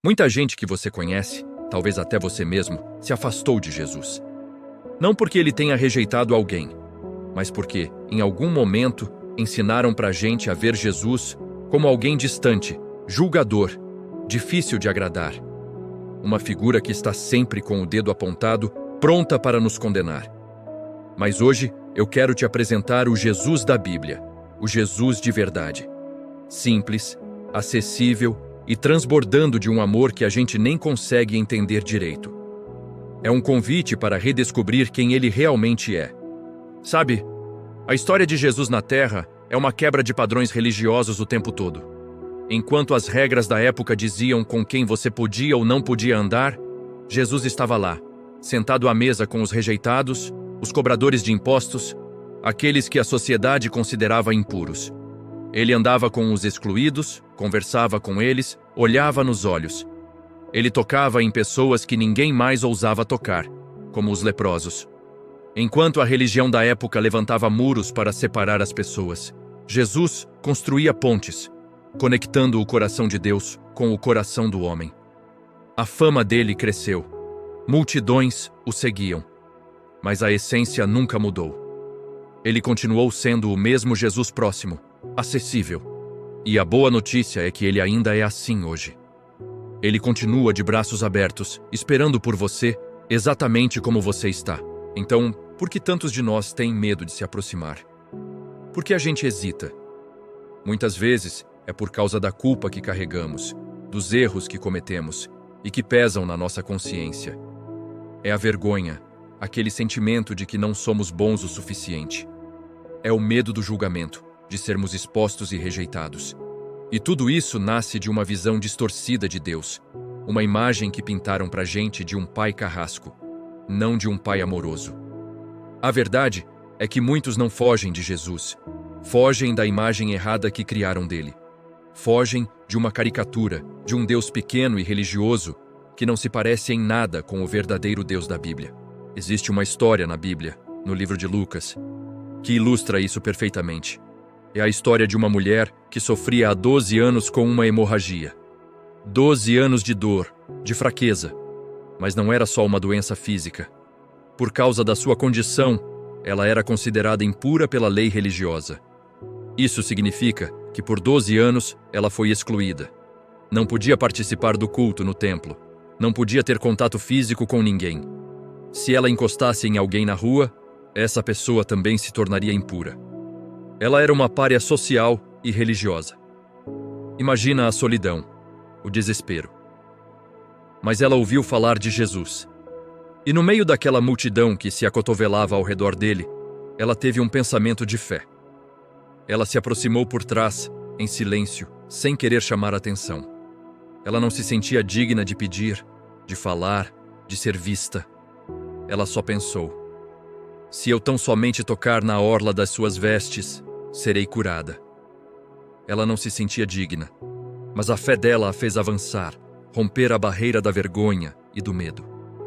Muita gente que você conhece, talvez até você mesmo, se afastou de Jesus. Não porque ele tenha rejeitado alguém, mas porque, em algum momento, ensinaram pra gente a ver Jesus como alguém distante, julgador, difícil de agradar. Uma figura que está sempre com o dedo apontado, pronta para nos condenar. Mas hoje eu quero te apresentar o Jesus da Bíblia, o Jesus de verdade. Simples, acessível e transbordando de um amor que a gente nem consegue entender direito. É um convite para redescobrir quem ele realmente é. Sabe, a história de Jesus na Terra é uma quebra de padrões religiosos o tempo todo. Enquanto as regras da época diziam com quem você podia ou não podia andar, Jesus estava lá, sentado à mesa com os rejeitados, os cobradores de impostos, aqueles que a sociedade considerava impuros. Ele andava com os excluídos, conversava com eles, olhava nos olhos. Ele tocava em pessoas que ninguém mais ousava tocar, como os leprosos. Enquanto a religião da época levantava muros para separar as pessoas, Jesus construía pontes, conectando o coração de Deus com o coração do homem. A fama dele cresceu. Multidões o seguiam. Mas a essência nunca mudou. Ele continuou sendo o mesmo Jesus próximo, acessível. E a boa notícia é que ele ainda é assim hoje. Ele continua de braços abertos, esperando por você, exatamente como você está. Então, por que tantos de nós têm medo de se aproximar? Por que a gente hesita? Muitas vezes é por causa da culpa que carregamos, dos erros que cometemos e que pesam na nossa consciência. É a vergonha, aquele sentimento de que não somos bons o suficiente. É o medo do julgamento, de sermos expostos e rejeitados. E tudo isso nasce de uma visão distorcida de Deus, uma imagem que pintaram pra gente de um pai carrasco, não de um pai amoroso. A verdade é que muitos não fogem de Jesus, fogem da imagem errada que criaram dele. Fogem de uma caricatura, de um Deus pequeno e religioso que não se parece em nada com o verdadeiro Deus da Bíblia. Existe uma história na Bíblia, no livro de Lucas, que ilustra isso perfeitamente. É a história de uma mulher que sofria há 12 anos com uma hemorragia. 12 anos de dor, de fraqueza. Mas não era só uma doença física. Por causa da sua condição, ela era considerada impura pela lei religiosa. Isso significa que por 12 anos ela foi excluída. Não podia participar do culto no templo. Não podia ter contato físico com ninguém. Se ela encostasse em alguém na rua, essa pessoa também se tornaria impura. Ela era uma pária social e religiosa. Imagina a solidão, o desespero. Mas ela ouviu falar de Jesus. E no meio daquela multidão que se acotovelava ao redor dele, ela teve um pensamento de fé. Ela se aproximou por trás, em silêncio, sem querer chamar atenção. Ela não se sentia digna de pedir, de falar, de ser vista. Ela só pensou: se eu tão somente tocar na orla das suas vestes, serei curada. Ela não se sentia digna, mas a fé dela a fez avançar, romper a barreira da vergonha e do medo.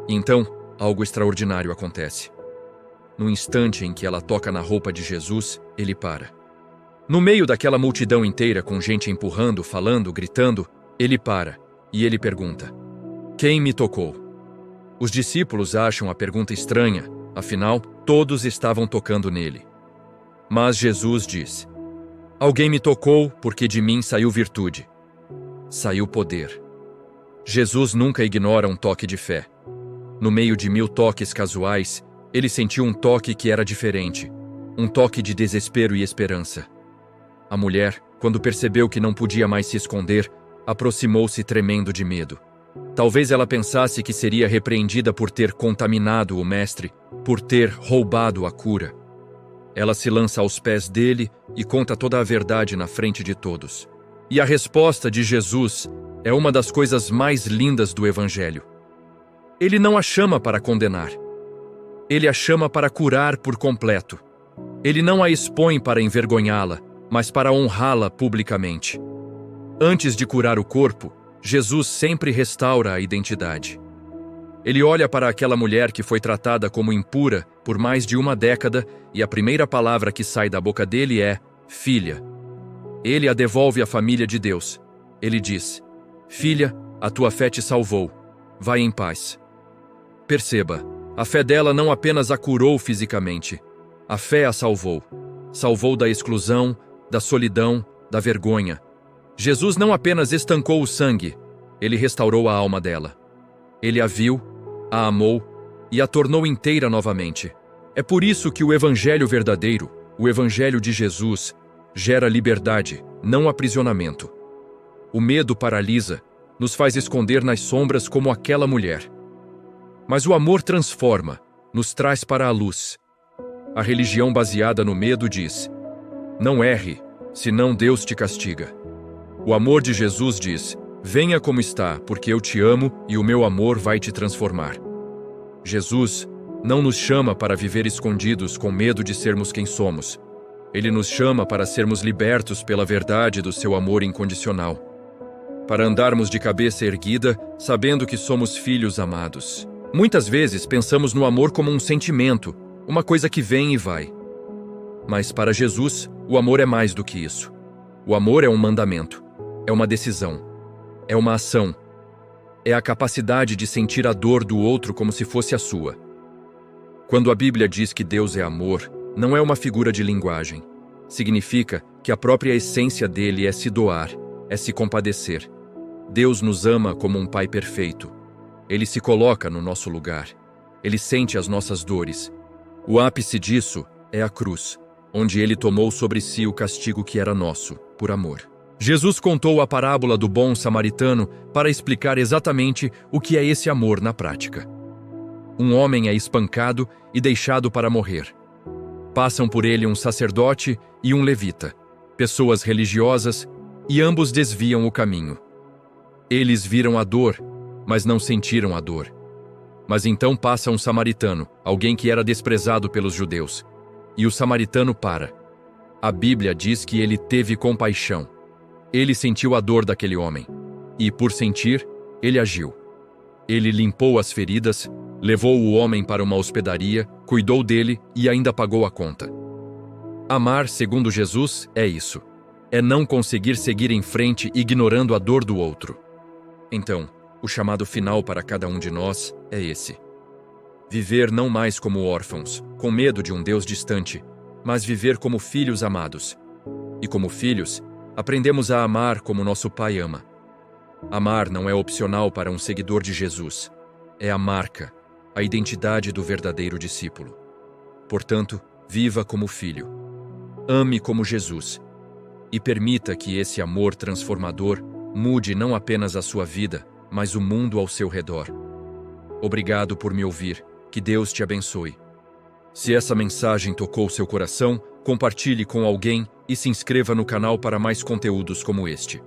E então, algo extraordinário acontece. No instante em que ela toca na roupa de Jesus, ele para. No meio daquela multidão inteira com gente empurrando, falando, gritando, ele para e ele pergunta: quem me tocou? Os discípulos acham a pergunta estranha, afinal, todos estavam tocando nele. Mas Jesus diz: alguém me tocou porque de mim saiu virtude. Saiu poder. Jesus nunca ignora um toque de fé. No meio de 1000 toques casuais, ele sentiu um toque que era diferente. Um toque de desespero e esperança. A mulher, quando percebeu que não podia mais se esconder, aproximou-se tremendo de medo. Talvez ela pensasse que seria repreendida por ter contaminado o mestre, por ter roubado a cura. Ela se lança aos pés dele e conta toda a verdade na frente de todos. E a resposta de Jesus é uma das coisas mais lindas do Evangelho. Ele não a chama para condenar. Ele a chama para curar por completo. Ele não a expõe para envergonhá-la, mas para honrá-la publicamente. Antes de curar o corpo, Jesus sempre restaura a identidade. Ele olha para aquela mulher que foi tratada como impura por mais de 1 década e a primeira palavra que sai da boca dele é filha. Ele a devolve à família de Deus. Ele diz: filha, a tua fé te salvou. Vai em paz. Perceba, a fé dela não apenas a curou fisicamente. A fé a salvou. Salvou da exclusão, da solidão, da vergonha. Jesus não apenas estancou o sangue, ele restaurou a alma dela. Ele a viu, a amou e a tornou inteira novamente. É por isso que o evangelho verdadeiro, o evangelho de Jesus, gera liberdade, não aprisionamento. O medo paralisa, nos faz esconder nas sombras como aquela mulher. Mas o amor transforma, nos traz para a luz. A religião baseada no medo diz: não erre, senão Deus te castiga. O amor de Jesus diz: venha como está, porque eu te amo e o meu amor vai te transformar. Jesus não nos chama para viver escondidos com medo de sermos quem somos. Ele nos chama para sermos libertos pela verdade do seu amor incondicional. Para andarmos de cabeça erguida, sabendo que somos filhos amados. Muitas vezes pensamos no amor como um sentimento, uma coisa que vem e vai. Mas para Jesus, o amor é mais do que isso. O amor é um mandamento, é uma decisão, é uma ação. É a capacidade de sentir a dor do outro como se fosse a sua. Quando a Bíblia diz que Deus é amor, não é uma figura de linguagem. Significa que a própria essência dele é se doar, é se compadecer. Deus nos ama como um pai perfeito. Ele se coloca no nosso lugar. Ele sente as nossas dores. O ápice disso é a cruz, onde ele tomou sobre si o castigo que era nosso, por amor. Jesus contou a parábola do bom samaritano para explicar exatamente o que é esse amor na prática. Um homem é espancado e deixado para morrer. Passam por ele um sacerdote e um levita, pessoas religiosas, e ambos desviam o caminho. Eles viram a dor, mas não sentiram a dor. Mas então passa um samaritano, alguém que era desprezado pelos judeus, e o samaritano para. A Bíblia diz que ele teve compaixão. Ele sentiu a dor daquele homem, e, por sentir, ele agiu. Ele limpou as feridas, levou o homem para uma hospedaria, cuidou dele e ainda pagou a conta. Amar, segundo Jesus, é isso. É não conseguir seguir em frente ignorando a dor do outro. Então, o chamado final para cada um de nós é esse. Viver não mais como órfãos, com medo de um Deus distante, mas viver como filhos amados. E como filhos, aprendemos a amar como nosso Pai ama. Amar não é opcional para um seguidor de Jesus. É a marca, a identidade do verdadeiro discípulo. Portanto, viva como filho. Ame como Jesus. E permita que esse amor transformador mude não apenas a sua vida, mas o mundo ao seu redor. Obrigado por me ouvir. Que Deus te abençoe. Se essa mensagem tocou seu coração, compartilhe com alguém e se inscreva no canal para mais conteúdos como este.